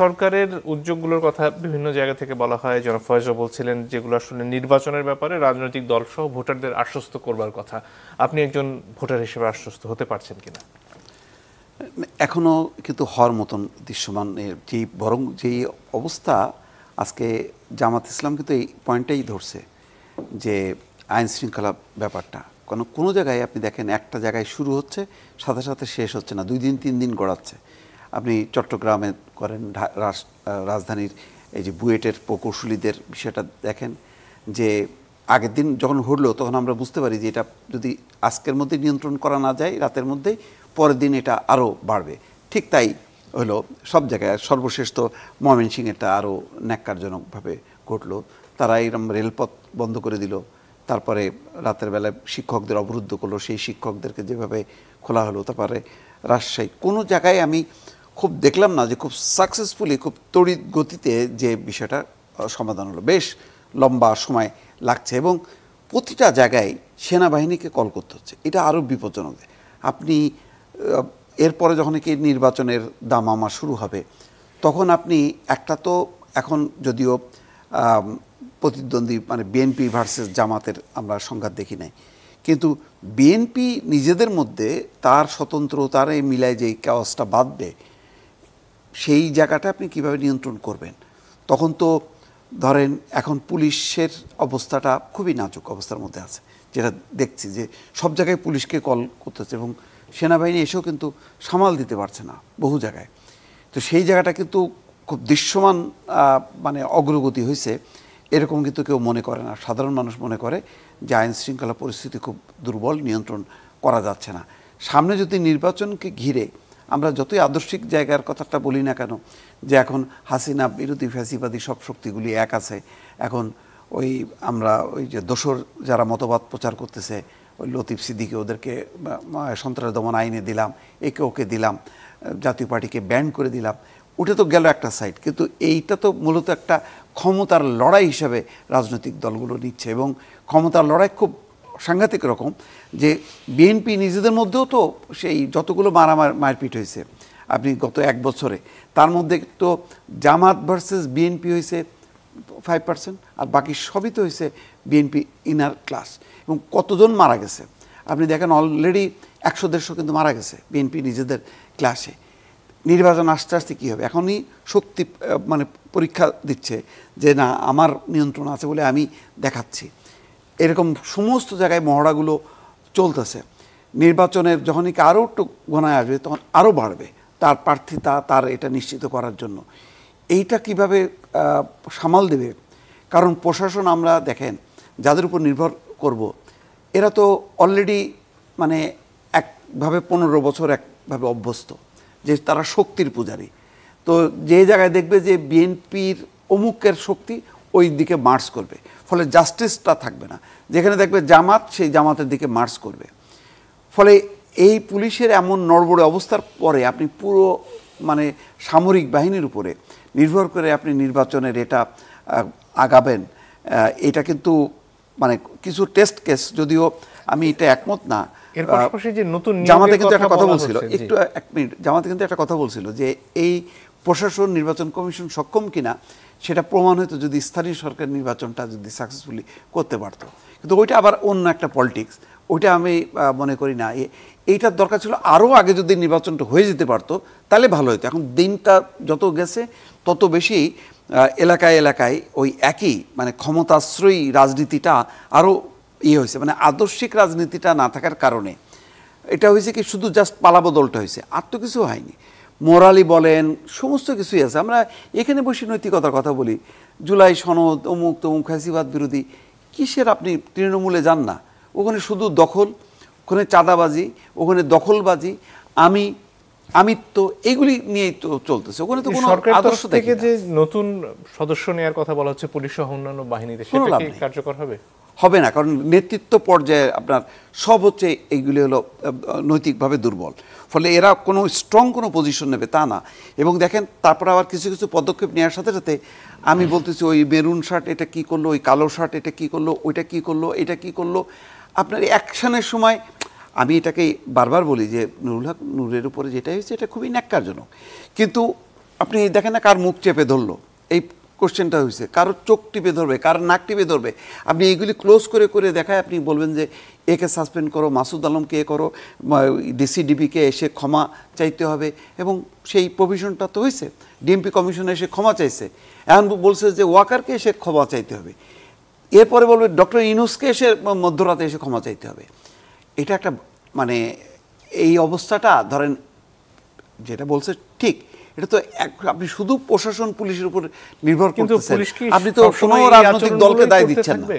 সরকারের উদ্যোগগুলোর কথা বিভিন্ন জায়গা থেকে বলা হয়, জনাব ফয়েজও বলছিলেন, যেগুলো আসলে নির্বাচনের ব্যাপারে রাজনৈতিক দল সহ ভোটারদের আশ্বস্ত করবার কথা। আপনি একজন ভোটার হিসেবে আশ্বস্ত হতে পারছেন কিনা? এখনও কিন্তু হওয়ার মতন দৃশ্যমান বরং যেই অবস্থা আজকে জামাত ইসলাম কিন্তু এই পয়েন্টটাই ধরছে যে আইন শৃঙ্খলা ব্যাপারটা কোনো জায়গায় আপনি দেখেন একটা জায়গায় শুরু হচ্ছে সাথে সাথে শেষ হচ্ছে না, 2 দিন 3 দিন গড়াচ্ছে। আপনি চট্টগ্রামে করেন, রাজধানীর এই যে বুয়েটের প্রকৌশলীদের বিষয়টা দেখেন যে আগের দিন যখন ঘটলো তখন আমরা বুঝতে পারি যে এটা যদি আজকের মধ্যে নিয়ন্ত্রণ করা না যায় রাতের মধ্যেই, পরের দিন এটা আরও বাড়বে। ঠিক তাই হলো সব জায়গায়। সর্বশেষ তো ময়মনসিংহেরটা আরও ন্যাক্কারজনকভাবে ঘটলো। তারা এরকম রেলপথ বন্ধ করে দিল, তারপরে রাতের বেলায় শিক্ষকদের অবরুদ্ধ করলো, সেই শিক্ষকদেরকে যেভাবে খোলা হলো। তারপরে রাজশাহী কোনো জায়গায় আমি খুব দেখলাম না যে খুব সাকসেসফুলি, খুব তড়িৎ গতিতে যে বিষয়টা সমাধান হলো। বেশ লম্বা সময় লাগছে এবং প্রতিটা জায়গায় সেনাবাহিনীকে কল করতে হচ্ছে। এটা আরও বিপজ্জনক। আপনি এরপরে যখন কি নির্বাচনের দামামা শুরু হবে তখন আপনি একটা তো এখন যদিও প্রতিদ্বন্দ্বী মানে বিএনপি ভার্সেস জামাতের আমরা সংঘাত দেখি নাই, কিন্তু বিএনপি নিজেদের মধ্যে তার স্বতন্ত্র তার এই মিলায় যে কেওয়াসটা বাঁধবে সেই জায়গাটা আপনি কিভাবে নিয়ন্ত্রণ করবেন? তখন তো ধরেন এখন পুলিশের অবস্থাটা খুবই নাজুক অবস্থার মধ্যে আছে, যেটা দেখছি যে সব জায়গায় পুলিশকে কল করতেছে এবং সেনাবাহিনী এসেও কিন্তু সামাল দিতে পারছে না বহু জায়গায়। তো সেই জায়গাটা কিন্তু খুব দৃশ্যমান মানে অগ্রগতি হয়েছে এরকম কিন্তু কেউ মনে করে না। সাধারণ মানুষ মনে করে যে আইন শৃঙ্খলা পরিস্থিতি খুব দুর্বল, নিয়ন্ত্রণ করা যাচ্ছে না। সামনে যদি নির্বাচনকে ঘিরে আমরা যতই আদর্শিক জায়গার কথাটা বলি না কেন, যে এখন হাসিনা বিরোধী ফ্যাসিবাদী সব শক্তিগুলি এক আছে, এখন আমরা যে দোসর যারা মতবাদ প্রচার করতেছে, ওই লতিফ সিদ্দিকী ওদেরকে সন্ত্রাস দমন আইনে দিলাম, একে ওকে দিলাম, জাতীয় পার্টিকে ব্যান করে দিলাম, ওটা তো গেল একটা সাইড। কিন্তু এইটা তো মূলত একটা ক্ষমতার লড়াই হিসাবে রাজনৈতিক দলগুলো নিচ্ছে এবং ক্ষমতার লড়াই খুব সাংঘাতিক রকম, যে বিএনপি নিজেদের মধ্যেও তো সেই যতগুলো মারপিট হয়েছে আপনি গত 1 বছরে, তার মধ্যে তো জামাত ভার্সেস বিএনপি হয়েছে 5%, আর বাকি সবই তো হয়েছে বিএনপি ইনার ক্লাস। এবং কতজন মারা গেছে আপনি দেখেন, অলরেডি 100-150 কিন্তু মারা গেছে বিএনপি নিজেদের ক্লাসে। নির্বাচন আস্তে আস্তে কী হবে, এখনই শক্তি মানে পরীক্ষা দিচ্ছে যে না আমার নিয়ন্ত্রণ আছে বলে আমি দেখাচ্ছি। এরকম সমস্ত জায়গায় মহড়াগুলো চলতেছে। নির্বাচনের যখনই আরও একটু ঘনায় আসবে তখন আরও বাড়বে তার প্রার্থিতা, তার এটা নিশ্চিত করার জন্য। এইটা কিভাবে সামাল দেবে? কারণ প্রশাসন আমরা দেখেন যাদের উপর নির্ভর করব এরা তো অলরেডি মানে একভাবে 15 বছর একভাবে অভ্যস্ত যে তারা শক্তির পূজারী। তো যে জায়গায় দেখবে যে বিএনপির অমুকের শক্তি ওই দিকে মার্চ করবে, ফলে জাস্টিসটা থাকবে না। যেখানে দেখবে জামাত, সেই জামাতের দিকে মার্চ করবে। ফলে এই পুলিশের এমন নড়বড়ে অবস্থার পরে আপনি পুরো মানে সামরিক বাহিনীর উপরে নির্ভর করে আপনি নির্বাচনের এটা আগাবেন, এটা কিন্তু মানে কিছু টেস্ট কেস, যদিও আমি এটা একমত না। জামাতে কিন্তু একটা কথা বলছিল, একটু 1 মিনিট, জামাতে কিন্তু একটা কথা বলছিল যে এই প্রশাসন নির্বাচন কমিশন সক্ষম কিনা সেটা প্রমাণ হতো যদি স্থানীয় সরকার নির্বাচনটা যদি সাকসেসফুলি করতে পারতো। কিন্তু ওইটা আবার অন্য একটা পলিটিক্স, ওইটা আমি মনে করি না। এইটার দরকার ছিল আরও আগে যদি নির্বাচনটা হয়ে যেতে পারতো তাহলে ভালো হতো। এখন দিনটা যত গেছে তত বেশি এলাকায় এলাকায় ওই একই মানে ক্ষমতাশ্রয়ী রাজনীতিটা আরও হয়েছে। মানে আদর্শিক রাজনীতিটা না থাকার কারণে এটা হয়েছে কি শুধু জাস্ট পালাবদলটা হয়েছে, আর তো কিছু হয়নি। মোরালি বলেন সমস্ত কিছুই আছে। আমরা এখানে বসে নৈতিকতার কথা বলি, জুলাই সনদ অমুক তমুক ফ্যাসিবাদ বিরোধী, কিসের আপনি তৃণমূলে যান না, ওখানে শুধু দখল, ওখানে চাঁদাবাজি, ওখানে দখলবাজি, আমিত্ব, এগুলি নিয়েই তো চলতেছে। ওখানে তো কোনো আদর্শ থেকে যে নতুন সদস্য নেওয়ার কথা বলা হচ্ছে পুলিশ সহ অন্যান্য বাহিনীতে, সেটা কি কার্যকর হবে? হবে না, কারণ নেতৃত্ব পর্যায়ে আপনার সব হচ্ছে এইগুলি হলো নৈতিকভাবে দুর্বল। ফলে এরা কোনো স্ট্রং কোনো পজিশন নেবে তা না। এবং দেখেন তারপর আবার কিছু কিছু পদক্ষেপ নেওয়ার সাথে সাথে আমি বলতেছি ওই মেরুন শার্ট এটা কি করলো, ওই কালো শার্ট এটা কি করলো, ওইটা কি করলো, এটা কি করলো। আপনার অ্যাকশনের সময় আমি এটাকে বারবার বলি যে নুরুল হক নূরের উপরে যেটা হয়েছে এটা খুবই ন্যাক্কারজনক, কিন্তু আপনি দেখেন না কার মুখ চেপে ধরলো, এই কোশ্চেনটা হয়েছে, কারোর চোখ টিপে ধরবে, কারোর নাক টিপে ধরবে, আপনি এইগুলি ক্লোজ করে করে দেখায় আপনি বলবেন যে একে সাসপেন্ড করো, মাসুদ আলমকে এ করো, ডিসিডিবিকে এসে ক্ষমা চাইতে হবে, এবং সেই প্রভিশনটা তো হয়েছে, ডিএমপি কমিশনে এসে ক্ষমা চাইছে, এখন বলছে যে ওয়াকারকে এসে ক্ষমা চাইতে হবে, এরপরে বলবে ডক্টর ইউনূসকে এসে মধ্যরাতে এসে ক্ষমা চাইতে হবে। এটা একটা মানে এই অবস্থাটা ধরেন যেটা বলছে ঠিক, এটা তো আপনি শুধু প্রশাসন পুলিশের উপর নির্ভর কিন্তু করতেছেন, পুলিশ কি আপনি তো কোনো সবসময় এই রাজনৈতিক দলকে আচরণগুলোই দায় করতে দিচ্ছেন না। থাকবে?